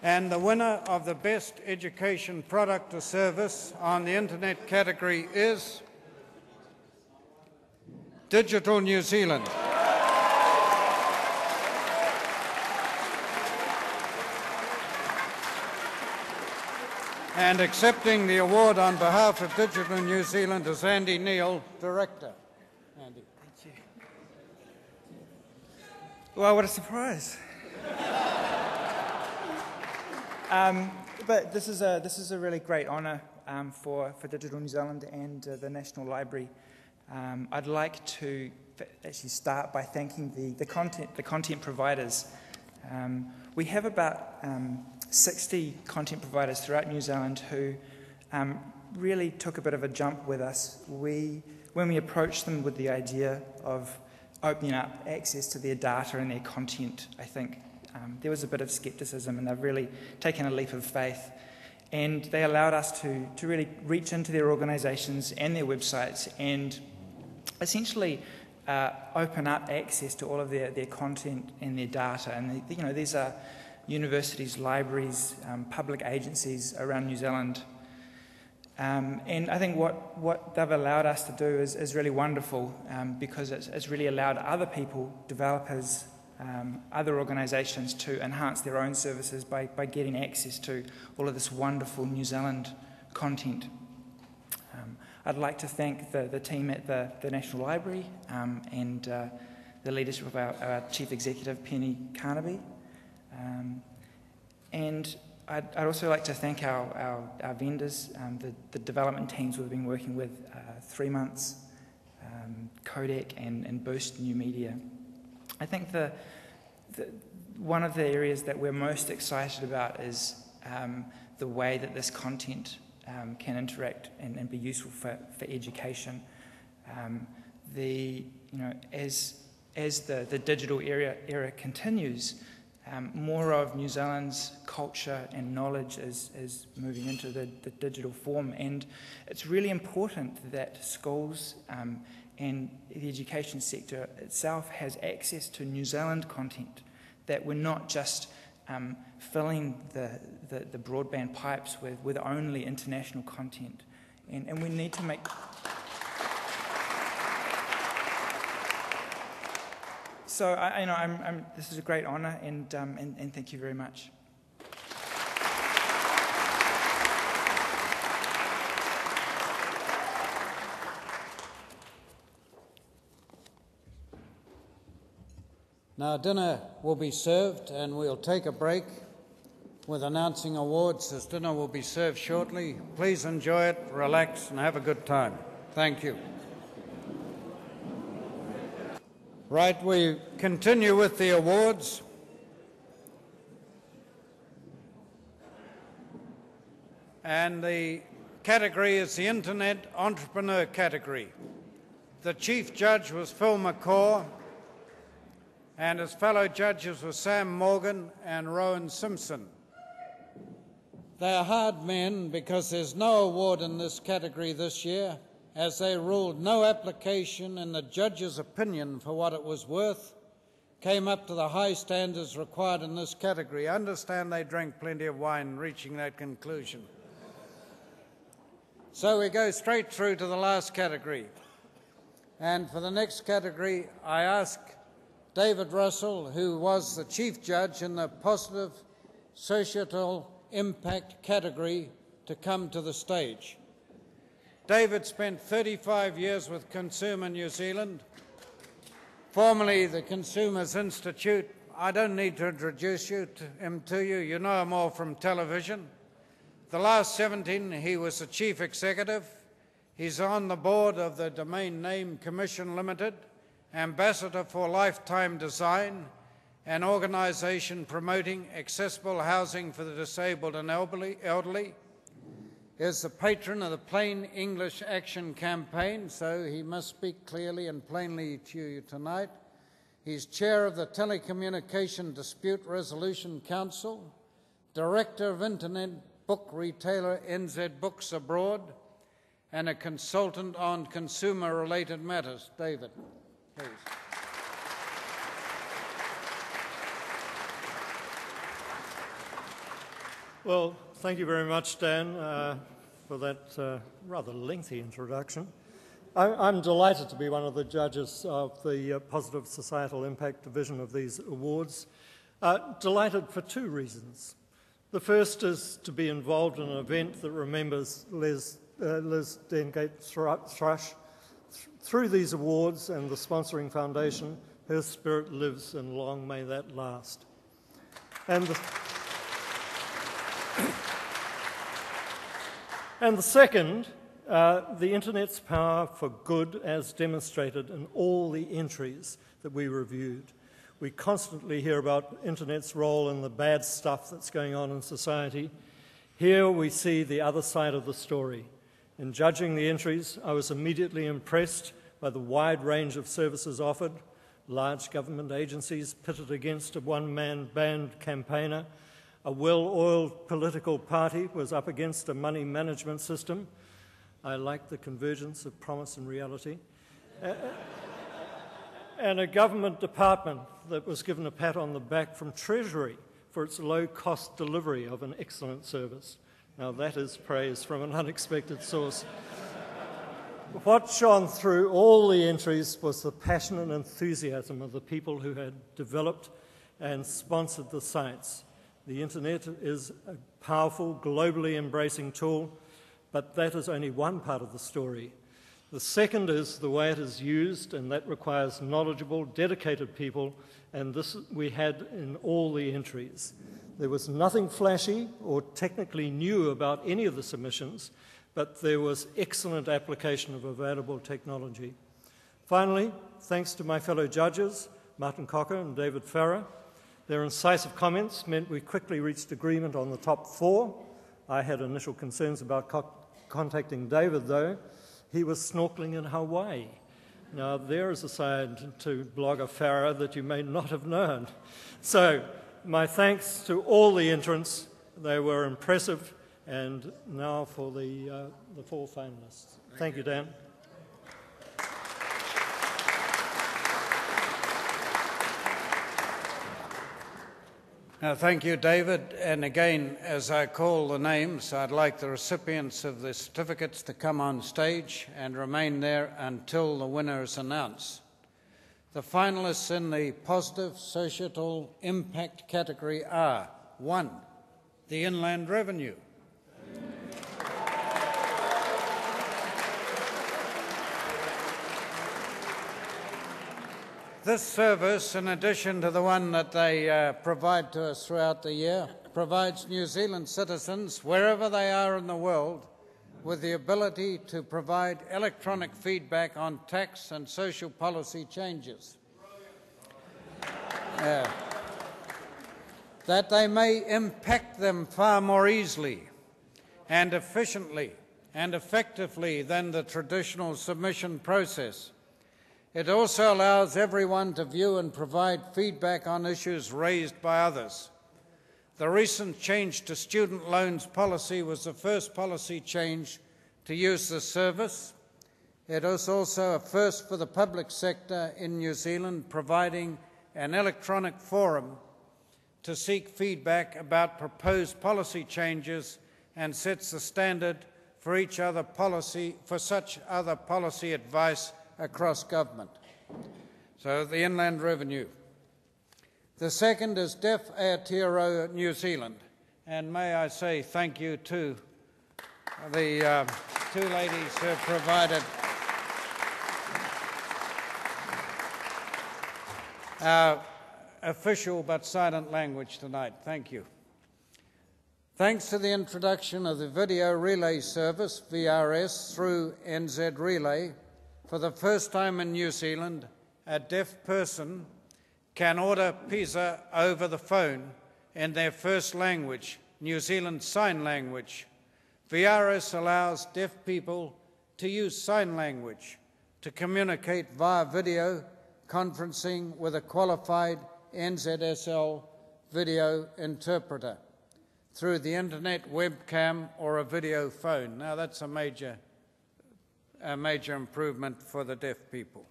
And the winner of the Best Education Product or Service on the Internet category is Digital New Zealand. And accepting the award on behalf of Digital New Zealand is Andy Neal, Director. Andy. Thank you. Well, what a surprise. But this is a really great honour for Digital New Zealand and the National Library. I'd like to actually start by thanking the content providers. We have about 60 content providers throughout New Zealand who really took a bit of a jump with us. When we approached them with the idea of opening up access to their data and their content, I think there was a bit of scepticism, and they've really taken a leap of faith. And they allowed us to really reach into their organisations and their websites and essentially open up access to all of their content and their data. And these are universities, libraries, public agencies around New Zealand. And I think what they've allowed us to do is really wonderful because it's really allowed other people, developers, other organisations to enhance their own services by getting access to all of this wonderful New Zealand content. I'd like to thank the team at the National Library and the leadership of our Chief Executive, Penny Carnaby. And I'd also like to thank our vendors, the development teams we've been working with, 3 months, Kodak and Boost New Media. I think one of the areas that we're most excited about is the way that this content can interact and be useful for education. As the digital era continues, more of New Zealand's culture and knowledge is moving into the digital form, and it's really important that schools and the education sector itself has access to New Zealand content, that we're not just filling the broadband pipes with only international content. And we need to make... So, this is a great honour, and thank you very much. Now dinner will be served, and we'll take a break with announcing awards as dinner will be served shortly. Please enjoy it, relax, and have a good time. Thank you. Right, we continue with the awards. And the category is the Internet Entrepreneur category. The Chief Judge was Phil McCaw, and his fellow judges were Sam Morgan and Rowan Simpson. They are hard men because there's no award in this category this year, as they ruled no application in the judge's opinion for what it was worth came up to the high standards required in this category. I understand they drank plenty of wine reaching that conclusion. So we go straight through to the last category. And for the next category, I ask David Russell, who was the Chief Judge in the Positive Societal Impact category, to come to the stage. David spent 35 years with Consumer New Zealand, formerly the Consumers Institute. I don't need to introduce him to you. You know him all from television. The last 17, he was the Chief Executive. He's on the board of the Domain Name Commission Limited, Ambassador for Lifetime Design, an organisation promoting accessible housing for the disabled and elderly. Is the patron of the Plain English Action Campaign, so he must speak clearly and plainly to you tonight. He's chair of the Telecommunication Dispute Resolution Council, director of Internet book retailer NZ Books Abroad, and a consultant on consumer-related matters. David, please. Well, thank you very much, Dan, for that rather lengthy introduction. I'm delighted to be one of the judges of the Positive Societal Impact Division of these awards. Delighted for two reasons. The first is to be involved in an event that remembers Liz Dengate-Thrush. Through these awards and the sponsoring foundation, her spirit lives and long may that last. And the second, the Internet's power for good as demonstrated in all the entries that we reviewed. We constantly hear about Internet's role in the bad stuff that's going on in society. Here we see the other side of the story. In judging the entries, I was immediately impressed by the wide range of services offered, large government agencies pitted against a one-man band campaigner, a well-oiled political party was up against a money management system. I like the convergence of promise and reality. And a government department that was given a pat on the back from Treasury for its low-cost delivery of an excellent service. Now that is praise from an unexpected source. What shone through all the entries was the passion and enthusiasm of the people who had developed and sponsored the sites. The Internet is a powerful, globally embracing tool, but that is only one part of the story. The second is the way it is used, and that requires knowledgeable, dedicated people, and this we had in all the entries. There was nothing flashy or technically new about any of the submissions, but there was excellent application of available technology. Finally, thanks to my fellow judges, Martin Cocker and David Farrer, their incisive comments meant we quickly reached agreement on the top 4. I had initial concerns about contacting David, though. He was snorkeling in Hawaii. Now, there is a side to blogger Farrer that you may not have known. So, my thanks to all the entrants. They were impressive. And now for the 4 finalists. Thank you, Dan. Thank you, David. And again, as I call the names, I'd like the recipients of the certificates to come on stage and remain there until the winner is announced. The finalists in the Positive Societal Impact category are 1, the Inland Revenue. This service, in addition to the one that they provide to us throughout the year, provides New Zealand citizens, wherever they are in the world, with the ability to provide electronic feedback on tax and social policy changes. That they may impact them far more easily and efficiently and effectively than the traditional submission process. It also allows everyone to view and provide feedback on issues raised by others. The recent change to student loans policy was the first policy change to use this service. It is also a first for the public sector in New Zealand, providing an electronic forum to seek feedback about proposed policy changes and sets the standard for such other policy advice across government. So the Inland Revenue. The second is Deaf Aotearoa New Zealand. And may I say thank you to the 2 ladies who have provided our official but silent language tonight. Thank you. Thanks to the introduction of the Video Relay Service, VRS, through NZ Relay, for the first time in New Zealand, a deaf person can order pizza over the phone in their first language, New Zealand Sign Language. VRS allows deaf people to use sign language to communicate via video conferencing with a qualified NZSL video interpreter through the internet, webcam, or a video phone. Now that's a major improvement for the deaf people.